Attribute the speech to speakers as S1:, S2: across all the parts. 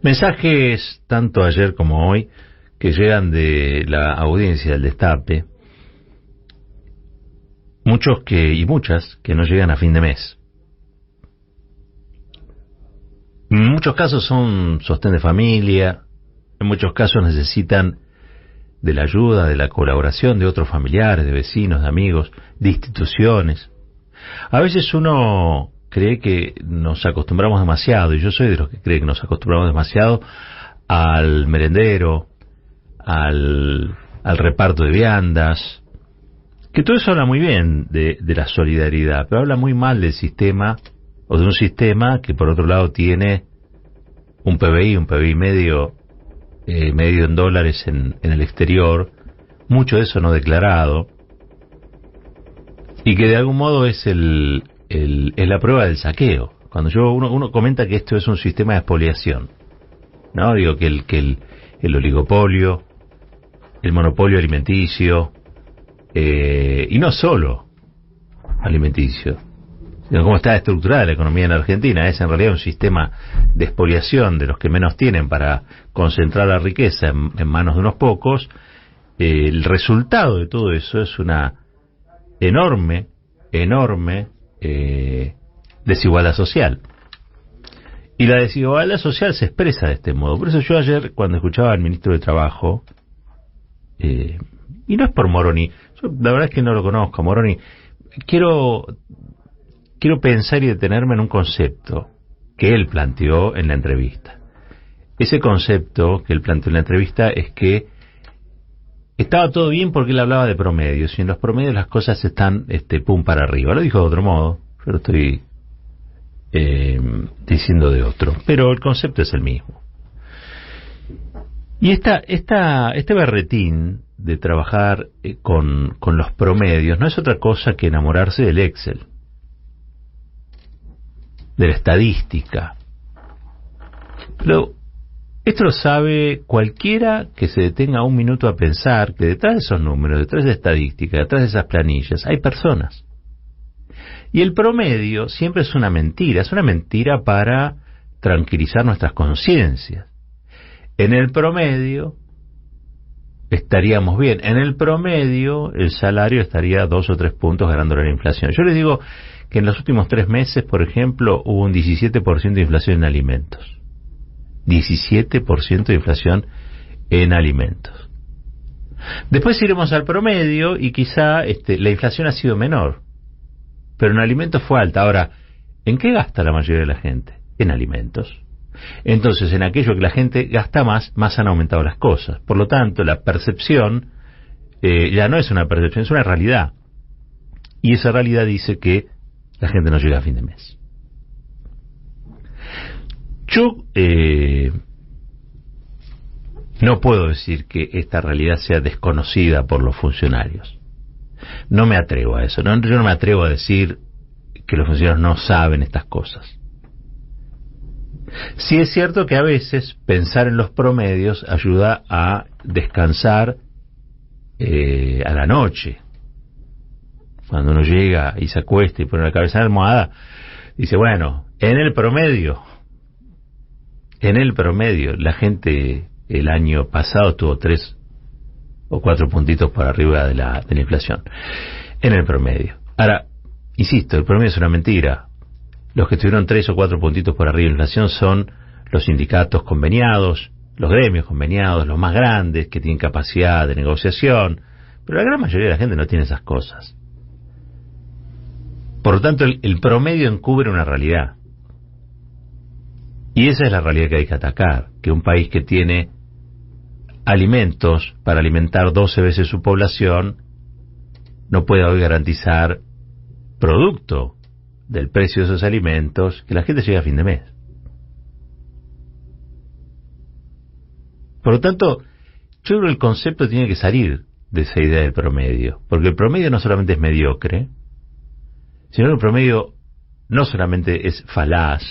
S1: Mensajes, tanto ayer como hoy, que llegan de la audiencia del Destape, muchos y muchas que no llegan a fin de mes. En muchos casos son sostén de familia, en muchos casos necesitan de la ayuda, de la colaboración de otros familiares, de vecinos, de amigos, de instituciones. A veces uno cree que nos acostumbramos demasiado, y yo soy de los que cree que nos acostumbramos demasiado al merendero, al reparto de viandas, que todo eso habla muy bien de la solidaridad, pero habla muy mal del sistema, o de un sistema que por otro lado tiene un PBI medio en dólares en el exterior, mucho de eso no declarado, y que de algún modo es la prueba del saqueo. Cuando uno comenta que esto es un sistema de expoliación, ¿no? Digo que el oligopolio, el monopolio alimenticio, y no solo alimenticio, sino cómo está estructurada la economía en Argentina. Es en realidad un sistema de expoliación de los que menos tienen para concentrar la riqueza en manos de unos pocos. El resultado de todo eso es una enorme desigualdad social. Y la desigualdad social se expresa de este modo. Por eso yo ayer, cuando escuchaba al ministro de Trabajo, y no es por Moroni, yo la verdad es que no lo conozco, Moroni, quiero pensar y detenerme en un concepto que él planteó en la entrevista. Ese concepto que él planteó en la entrevista es que estaba todo bien porque él hablaba de promedios, y en los promedios las cosas están pum para arriba. Lo dijo de otro modo, yo lo estoy diciendo de otro, pero el concepto es el mismo. Y este berretín de trabajar con los promedios no es otra cosa que enamorarse del Excel, de la estadística. Pero esto lo sabe cualquiera que se detenga un minuto a pensar que detrás de esos números, detrás de estadística, detrás de esas planillas, hay personas. Y el promedio siempre es una mentira para tranquilizar nuestras conciencias. En el promedio estaríamos bien. En el promedio el salario estaría 2 o 3 puntos ganándole la inflación. Yo les digo que en los últimos 3 meses, por ejemplo, hubo un 17% de inflación en alimentos. 17% de inflación en alimentos. Después iremos al promedio y quizá la inflación ha sido menor, pero en alimentos fue alta. Ahora, ¿en qué gasta la mayoría de la gente? En alimentos. Entonces, en aquello que la gente gasta más han aumentado las cosas. Por lo tanto, la percepción ya no es una percepción, es una realidad. Y esa realidad dice que la gente no llega a fin de mes. Yo no puedo decir que esta realidad sea desconocida por los funcionarios. No me atrevo a eso. Yo no me atrevo a decir que los funcionarios no saben estas cosas. Sí es cierto que a veces pensar en los promedios ayuda a descansar a la noche. Cuando uno llega y se acuesta y pone la cabeza en la almohada, dice, bueno, en el promedio, la gente el año pasado tuvo 3 o 4 puntitos por arriba de la inflación. En el promedio. Ahora, insisto, el promedio es una mentira. Los que tuvieron 3 o 4 puntitos por arriba de la inflación son los sindicatos conveniados, los gremios conveniados, los más grandes, que tienen capacidad de negociación, pero la gran mayoría de la gente no tiene esas cosas. Por lo tanto, el promedio encubre una realidad. Y esa es la realidad que hay que atacar, que un país que tiene alimentos para alimentar 12 veces su población no pueda hoy garantizar, producto del precio de esos alimentos, que la gente llegue a fin de mes. Por lo tanto, yo creo que el concepto tiene que salir de esa idea del promedio, porque el promedio no solamente es mediocre, sino que el promedio no solamente es falaz,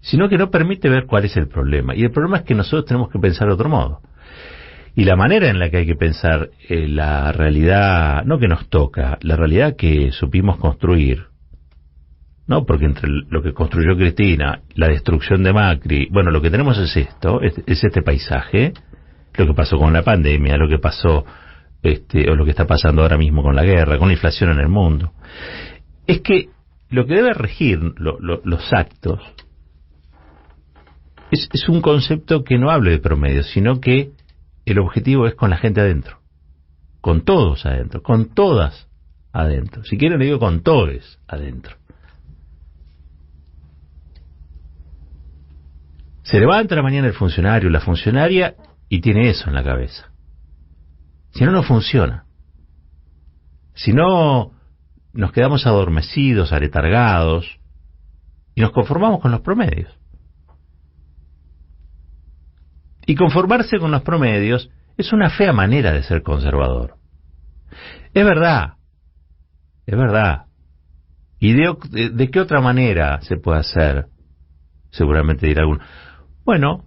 S1: sino que no permite ver cuál es el problema. Y el problema es que nosotros tenemos que pensar de otro modo. Y la manera en la que hay que pensar la realidad, no que nos toca, la realidad que supimos construir, ¿no? Porque entre lo que construyó Cristina, la destrucción de Macri, bueno, lo que tenemos es esto, es este paisaje, lo que pasó con la pandemia, lo que pasó, o lo que está pasando ahora mismo con la guerra, con la inflación en el mundo. Es que lo que debe regir los actos es un concepto que no hable de promedio, sino que el objetivo es con la gente adentro, con todos adentro, con todas adentro. Si quieren le digo con todes adentro. Se levanta la mañana el funcionario, la funcionaria, y tiene eso en la cabeza. Si no, no funciona. Si no, nos quedamos adormecidos, aletargados, y nos conformamos con los promedios. Y conformarse con los promedios es una fea manera de ser conservador. Es verdad. ¿Y de qué otra manera se puede hacer? Seguramente dirá alguno. Bueno,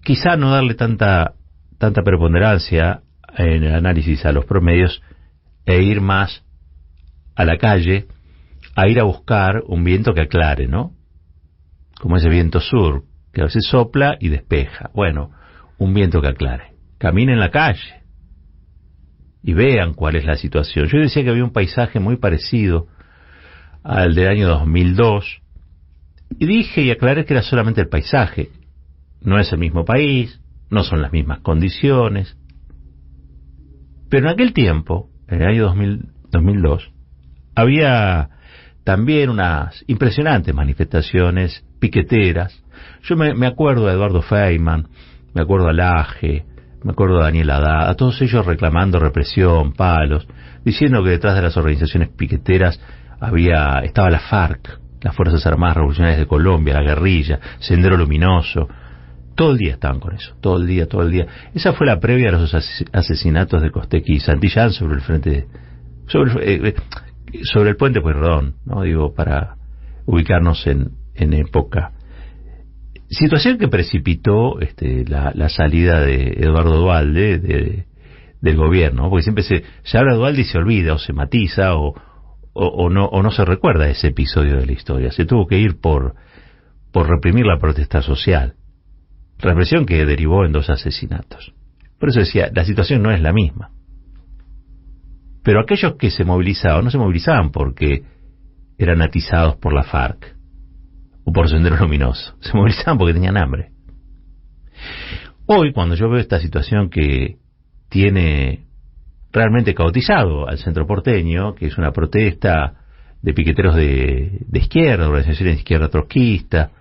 S1: quizá no darle tanta preponderancia en el análisis a los promedios e ir más a la calle, a ir a buscar un viento que aclare, ¿no? Como ese viento sur, que a veces sopla y despeja. Bueno, un viento que aclare. Caminen en la calle y vean cuál es la situación. Yo decía que había un paisaje muy parecido al del año 2002, y dije y aclaré que era solamente el paisaje. No es el mismo país, no son las mismas condiciones. Pero en aquel tiempo, en el año 2002, había también unas impresionantes manifestaciones piqueteras. Yo me acuerdo de Eduardo Feynman, me acuerdo a Laje, me acuerdo de Daniel Haddad, a todos ellos reclamando represión, palos, diciendo que detrás de las organizaciones piqueteras estaba la FARC, las Fuerzas Armadas Revolucionarias de Colombia, la guerrilla, Sendero Luminoso. Todo el día estaban con eso, todo el día. Esa fue la previa a los asesinatos de Costecchi y Santillán sobre el frente, sobre el puente Pueyrredón, ¿no? Digo, para ubicarnos en época. Situación que precipitó la salida de Eduardo Duhalde del gobierno, porque siempre se habla de Duhalde y se olvida, o se matiza, o no se recuerda ese episodio de la historia. Se tuvo que ir por reprimir la protesta social. Represión que derivó en 2 asesinatos. Por eso decía, la situación no es la misma. Pero aquellos que se movilizaban, no se movilizaban porque eran atizados por la FARC o por Sendero Luminoso. Se movilizaban porque tenían hambre. Hoy, cuando yo veo esta situación que tiene realmente caotizado al centro porteño, que es una protesta de piqueteros de izquierda, organizaciones de izquierda trotskista,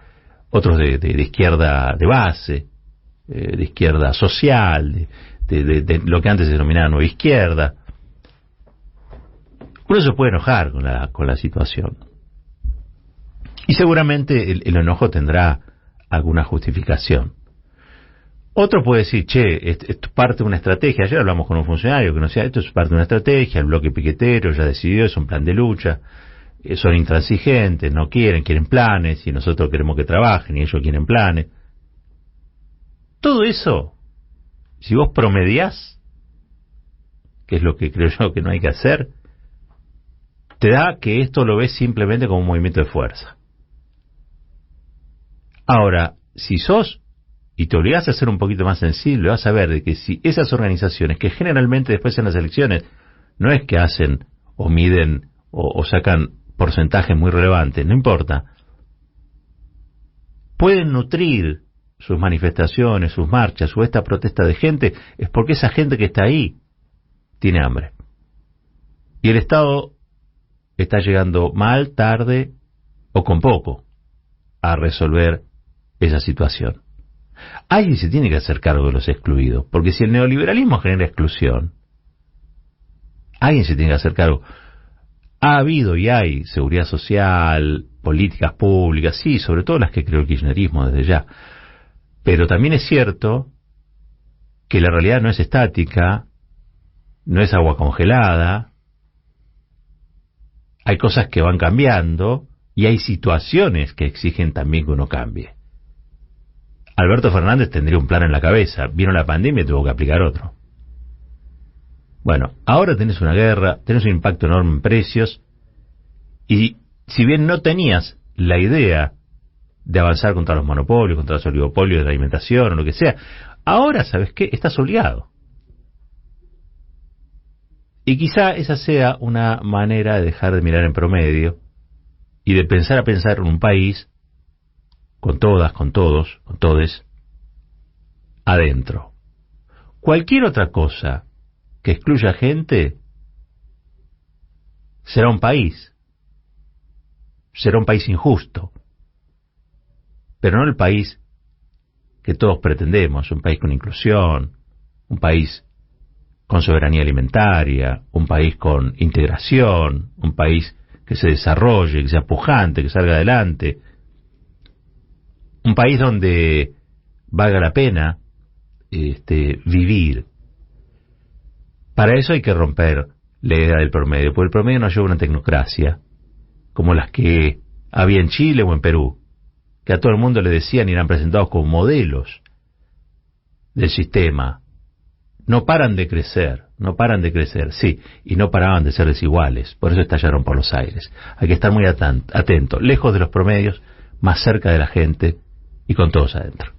S1: otros de izquierda de base, de izquierda social, de lo que antes se denominaba nueva izquierda. Uno se puede enojar con la situación. Y seguramente el enojo tendrá alguna justificación. Otro puede decir, esto es parte de una estrategia. Ayer hablamos con un funcionario que nos decía, esto es parte de una estrategia, el bloque piquetero ya decidió, es un plan de lucha. Son intransigentes, no quieren planes, y nosotros queremos que trabajen y ellos quieren planes. Todo eso, si vos promediás, que es lo que creo yo que no hay que hacer, te da que esto lo ves simplemente como un movimiento de fuerza. Ahora, si sos y te obligás a ser un poquito más sensible, vas a ver de que si esas organizaciones, que generalmente después en las elecciones no es que hacen o miden o sacan porcentajes muy relevantes, no importa, pueden nutrir sus manifestaciones, sus marchas o esta protesta de gente, es porque esa gente que está ahí tiene hambre. Y el Estado está llegando mal, tarde o con poco a resolver esa situación. Alguien se tiene que hacer cargo de los excluidos, porque si el neoliberalismo genera exclusión, alguien se tiene que hacer cargo. Ha habido y hay seguridad social, políticas públicas, sí, sobre todo las que creó el kirchnerismo desde ya. Pero también es cierto que la realidad no es estática, no es agua congelada, hay cosas que van cambiando y hay situaciones que exigen también que uno cambie. Alberto Fernández tendría un plan en la cabeza, vino la pandemia y tuvo que aplicar otro. Bueno, ahora tenés una guerra, tenés un impacto enorme en precios y si bien no tenías la idea de avanzar contra los monopolios, contra los oligopolios de la alimentación o lo que sea, ahora, ¿sabes qué? Estás obligado. Y quizá esa sea una manera de dejar de mirar en promedio y de pensar en un país con todas, con todos, con todes, adentro. Cualquier otra cosa que excluya gente será un país injusto, pero no el país que todos pretendemos, un país con inclusión, un país con soberanía alimentaria, un país con integración, un país que se desarrolle, que sea pujante, que salga adelante, un país donde valga la pena vivir. Para eso hay que romper la idea del promedio, porque el promedio nos lleva a una tecnocracia, como las que había en Chile o en Perú, que a todo el mundo le decían y eran presentados como modelos del sistema. No paran de crecer, sí, y no paraban de ser desiguales, por eso estallaron por los aires. Hay que estar muy atento, lejos de los promedios, más cerca de la gente y con todos adentro.